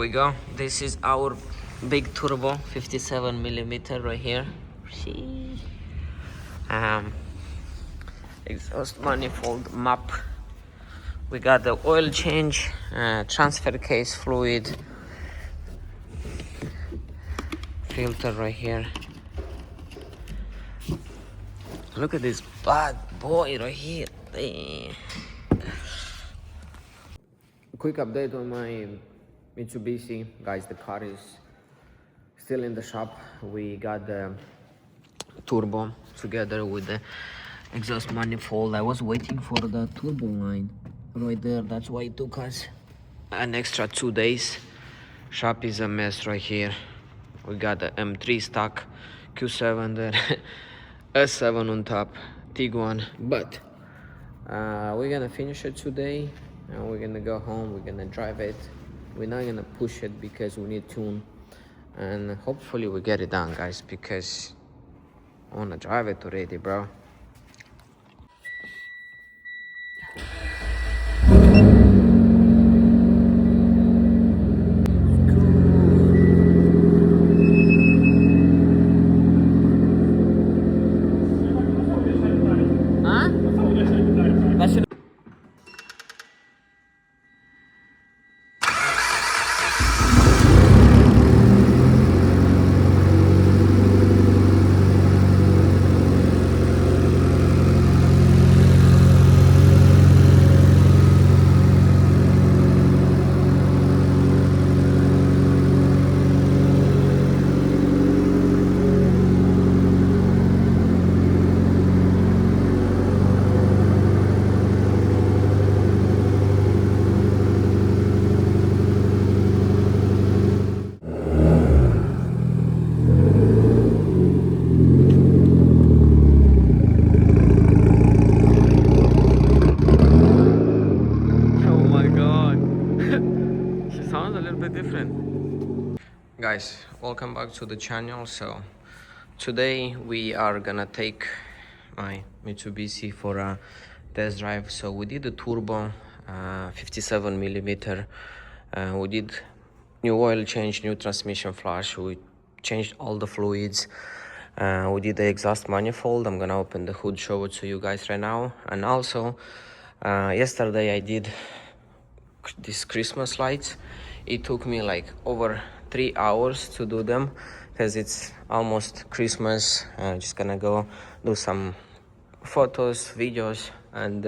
we go. This is our big turbo, 57 millimeter right here. Exhaust manifold map. We got the oil change, transfer case fluid, filter right here. Look at this bad boy right here. Quick update on my Mitsubishi, guys. The car is still in the shop. We got the turbo together with the exhaust manifold. I was waiting for the turbo line right there. That's why it took us an extra 2 days. Shop is a mess right here. We got the M3 stock, Q7 there, S7 on top, Tiguan. But we're gonna finish it today and we're gonna go home. We're gonna drive it. We're not gonna push it because we need tune, and hopefully we get it done, guys, because I wanna drive it already, bro. Sounds a little bit different. Guys, welcome back to the channel. So today we are gonna take my Mitsubishi for a test drive. So we did the turbo, 57 millimeter. We did new oil change, new transmission flush. We changed all the fluids. We did the exhaust manifold. I'm gonna open the hood, show it to you guys right now. And also yesterday I did these Christmas lights. It took me like over 3 hours to do them because it's almost Christmas. Just gonna go do some photos, videos, and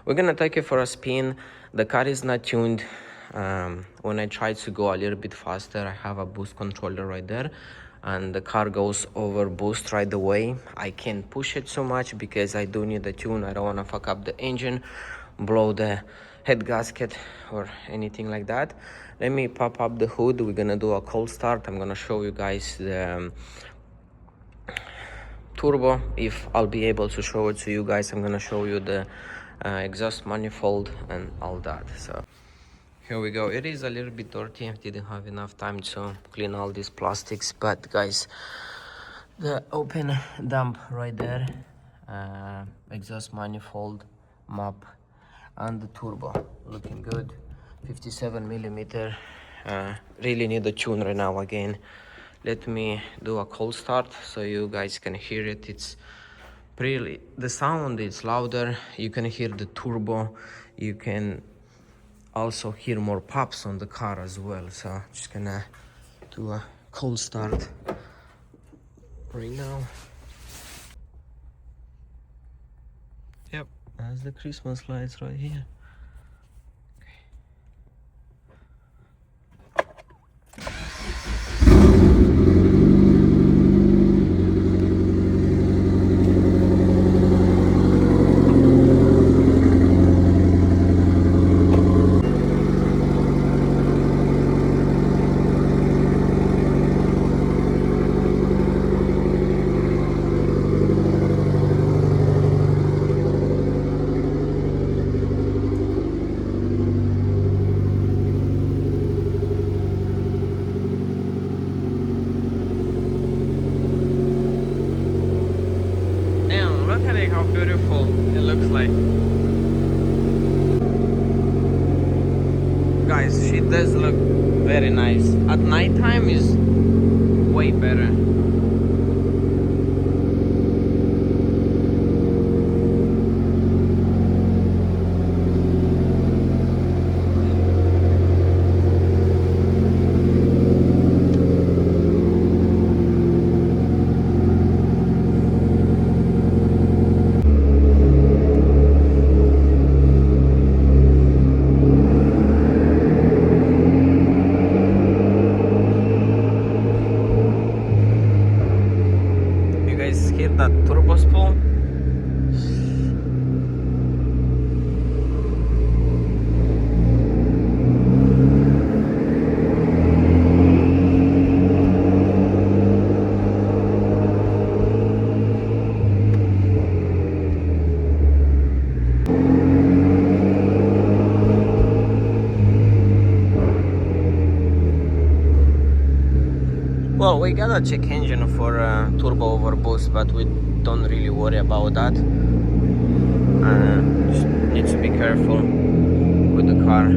we're gonna take it for a spin. The car is not tuned. When I try to go a little bit faster, I have a boost controller right there, and the car goes over boost right away. I can't push it so much because I do need the tune. I don't want to fuck up the engine, blow the head gasket or anything like that. Let me pop up the hood. We're gonna do a cold start. I'm gonna show you guys the turbo. If I'll be able to show it to you guys, I'm gonna show you the exhaust manifold and all that. So here we go. It is a little bit dirty. I didn't have enough time to clean all these plastics, but guys, the open dump right there, exhaust manifold map, and the turbo looking good. 57 millimeter. Really need a tune right now again. Let me do a cold start so you guys can hear it. It's pretty, the sound is louder. You can hear the turbo. You can also hear more pops on the car as well. So just gonna do a cold start right now. Yep, that's the Christmas lights right here. How beautiful it looks like. Guys, she does look Very nice. At night time is way better. You guys hear that turbo spool? Well, we got a check engine for turbo overboost, but we don't really worry about that. Just need to be careful with the car.